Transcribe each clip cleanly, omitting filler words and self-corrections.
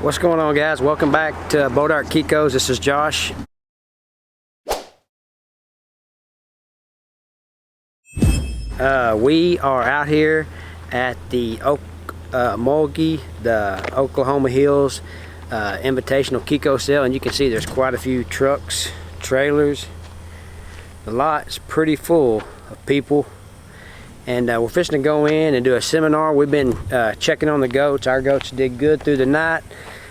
What's going on, guys? Welcome back to KIKO'S. This is Josh. We are out here at the Mulgee, the Oklahoma Hills Invitational KIKO'S sale, and you can see there's quite a few trucks, trailers. The lot's pretty full of people, and we're fixing to go in and do a seminar. We've been checking on the goats. Our goats did good through the night.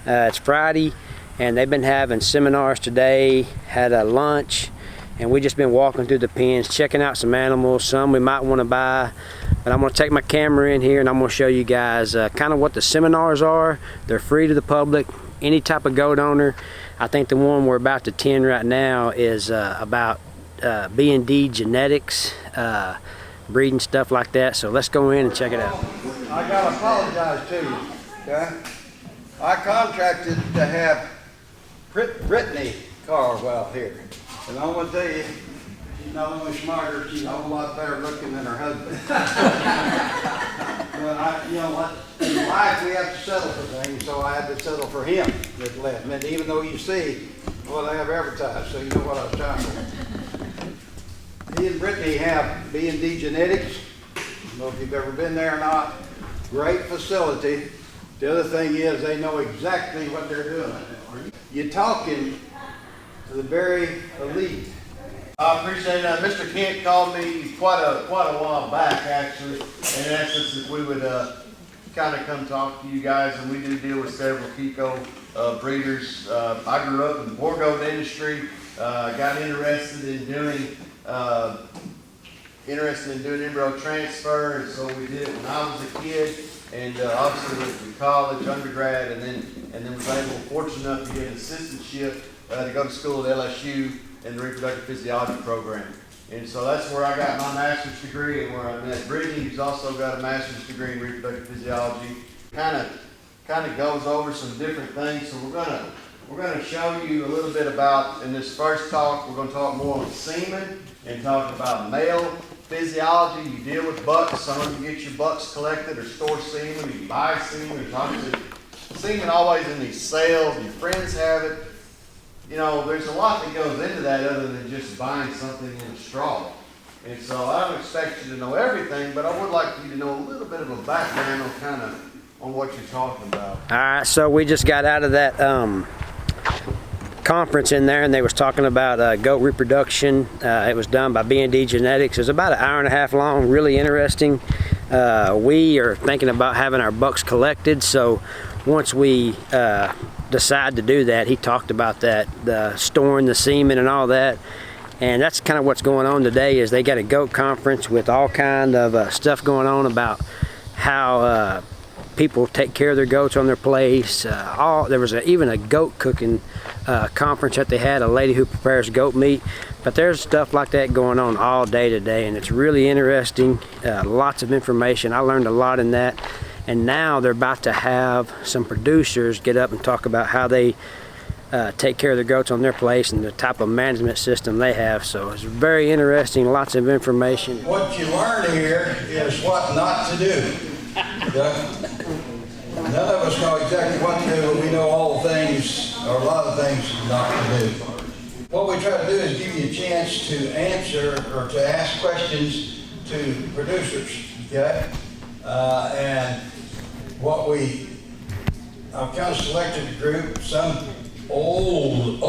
It's Friday, and they've been having seminars today, had a lunch, and we just been walking through the pens, checking out some animals, some we might want to buy. But I'm going to take my camera in here and I'm going to show you guys kind of what the seminars are. They're free to the public, any type of goat owner. I think the one we're about to attend right now is about B&D genetics, breeding, stuff like that. So let's go in and check it out. I gotta apologize to you, okay? I contracted to have Brittany Carwell here. And I'm gonna tell you, she's not only smarter, she's a whole lot better looking than her husband. But you know what? In life we have to settle for things, so I had to settle for him that left. And even though you see what I have advertised, so you know what I was trying for. He and Brittany have B&D genetics. I don't know if you've ever been there or not. Great facility. The other thing is they know exactly what they're doing. You're talking to the very elite. I appreciate that. Mr. Kent called me quite a while back, actually, in essence, if we would kind of come talk to you guys, and we do deal with several KIKO breeders. I grew up in the poor goat industry, got interested in doing embryo transfer, and so we did it when I was a kid, and obviously went to college, undergrad, and then was fortunate enough to get an assistantship to go to school at LSU in the reproductive physiology program. And so that's where I got my master's degree, and where I met Brittany, who's also got a master's degree in reproductive physiology. Kind of goes over some different things. So we're gonna show you a little bit about, in this first talk, we're gonna talk more on semen and talk about male physiology. You deal with bucks. Some of you get your bucks collected or store semen. You buy semen. There's obviously semen always in these sales. Your friends have it. You know, there's a lot that goes into that other than just buying something in a straw. And so I don't expect you to know everything, but I would like you to know a little bit of a background on what you're talking about. All right, so we just got out of that conference in there, and they was talking about goat reproduction. It was done by B&D Genetics. It was about an hour and a half long, really interesting. We are thinking about having our bucks collected, so once we decide to do that, he talked about that, the storing the semen and all that. And that's kind of what's going on today, is they got a goat conference with all kind of stuff going on about how people take care of their goats on their place. There was even a goat cooking conference that they had, a lady who prepares goat meat. But there's stuff like that going on all day today, and it's really interesting. Lots of information. I learned a lot in that. And now they're about to have some producers get up and talk about how they take care of their goats on their place and the type of management system they have. So it's very interesting, lots of information. What you learn here is what not to do. Okay? None of us know exactly what to do, but we know all the things, or a lot of things not to do. What we try to do is give you a chance to answer or to ask questions to producers, okay? And I've kind of selected a group, some old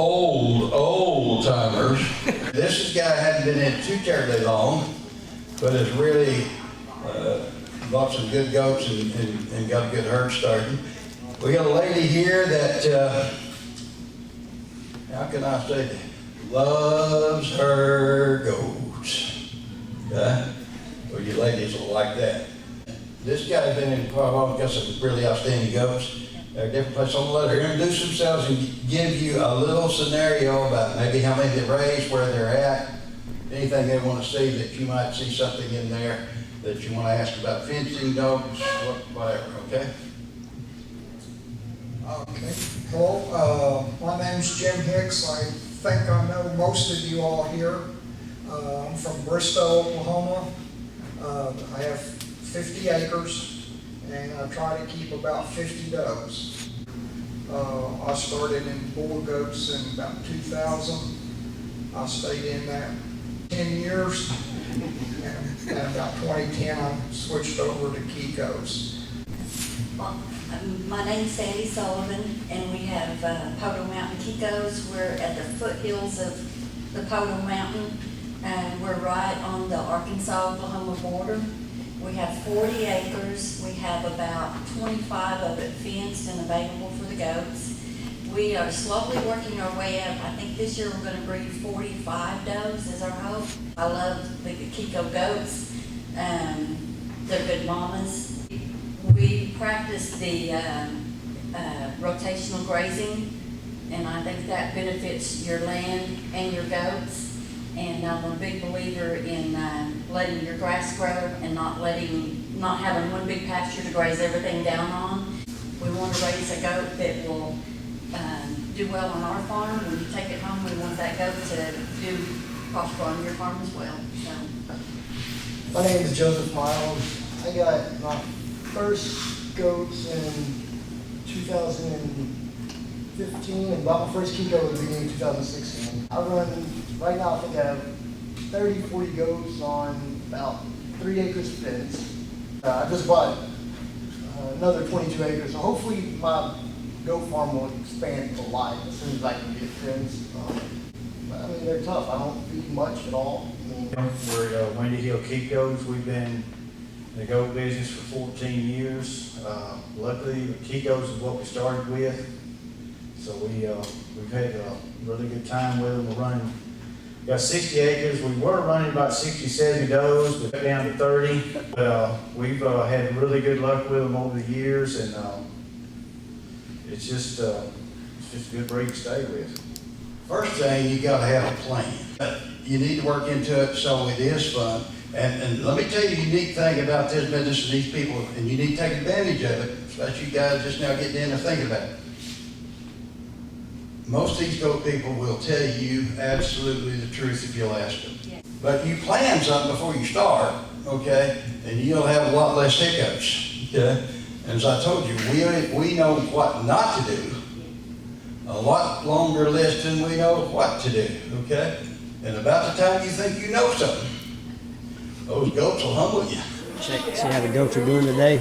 timers. This guy hadn't been in too terribly long, but has really bought some good goats and got a good herd started. We got a lady here that, how can I say that, loves her goats. Okay? Well, you ladies will like that. This guy's been in quite a while, got some really outstanding goats. They're different places on the letter. They're introduce themselves and give you a little scenario about maybe how many they raised, where they're at, anything they want to see, that you might see something in there that you want to ask about fencing, dogs, whatever, okay? Okay. Hello, my name's Jim Hicks. I think I know most of you all here. I'm from Bristow, Oklahoma. I have 50 acres, and I try to keep about 50 does. I started in bull goats in about 2000. I stayed in that 10 years. And about 2010, I switched over to KIKO'S. Well, my name's Sandy Sullivan, and we have POTEAU Mountain KIKO'S. We're at the foothills of the POTEAU Mountain, and we're right on the Arkansas-Oklahoma border. We have 40 acres. We have about 25 of it fenced and available for the goats. We are slowly working our way up. I think this year we're going to breed 45 does is our hope. I love the KIKO goats. They're good mamas. We practice the rotational grazing, and I think that benefits your land and your goats. And I'm a big believer in letting your grass grow and not having one big pasture to graze everything down on. We want to raise a goat that will do well on our farm. When you take it home, we want that goat to do prosper on your farm as well. So. My name is Joseph Miles. I got my first goats in 2015 and bought my first KIKO at the beginning of 2016. I run, right now I think I have 30, 40 goats on about 3 acres fence. I just bought another 22 acres, so hopefully my goat farm will expand to life as soon as I can get fence. But I mean, they're tough. I don't feed much at all. We're Windy Hill KIKO'S. We've been in the goat business for 14 years. Luckily, KIKO'S is what we started with. So we've had a really good time with them. We're running, got 60 acres. We were running about 60, 70 does, but down to 30. But we've had really good luck with them over the years, and it's just a good breed to stay with. First thing, you gotta have a plan. You need to work into it so it is fun. And let me tell you the unique thing about this business and these people, and you need to take advantage of it, especially you guys just now getting in and thinking about it. Most of these goat people will tell you absolutely the truth if you'll ask them. Yeah. But you plan something before you start, okay, and you'll have a lot less hiccups, okay? And as I told you, we know what not to do. A lot longer list than we know what to do, okay? And about the time you think you know something, those goats will humble you. Check, see how the goats are doing today.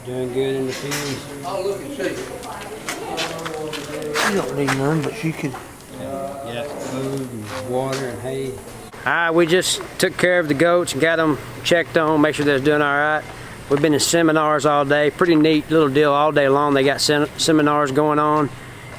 They're doing good in the fields. I'll look and see. You don't need none, but she could. Yeah, food and water and hay. We just took care of the goats and got them checked on, make sure they're doing all right. We've been in seminars all day. Pretty neat little deal all day long. They got seminars going on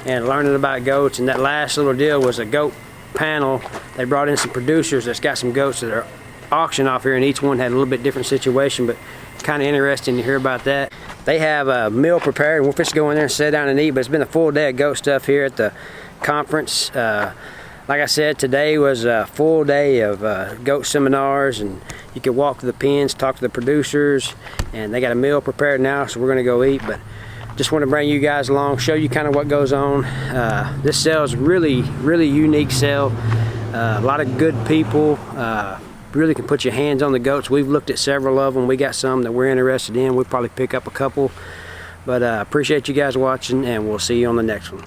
and learning about goats. And that last little deal was a goat panel. They brought in some producers that's got some goats that are auctioned off here, and each one had a little bit different situation, but kind of interesting to hear about that. They have a meal prepared, and we're just go in there and sit down and eat, but it's been a full day of goat stuff here at the conference. Like I said, today was a full day of goat seminars, and you could walk to the pens, talk to the producers, and they got a meal prepared now, so we're going to go eat. But just want to bring you guys along, show you kind of what goes on. This sale is really, really unique sale. A lot of good people. Really can put your hands on the goats. We've looked at several of them. We got some that we're interested in. We'll probably pick up a couple. But appreciate you guys watching, and we'll see you on the next one.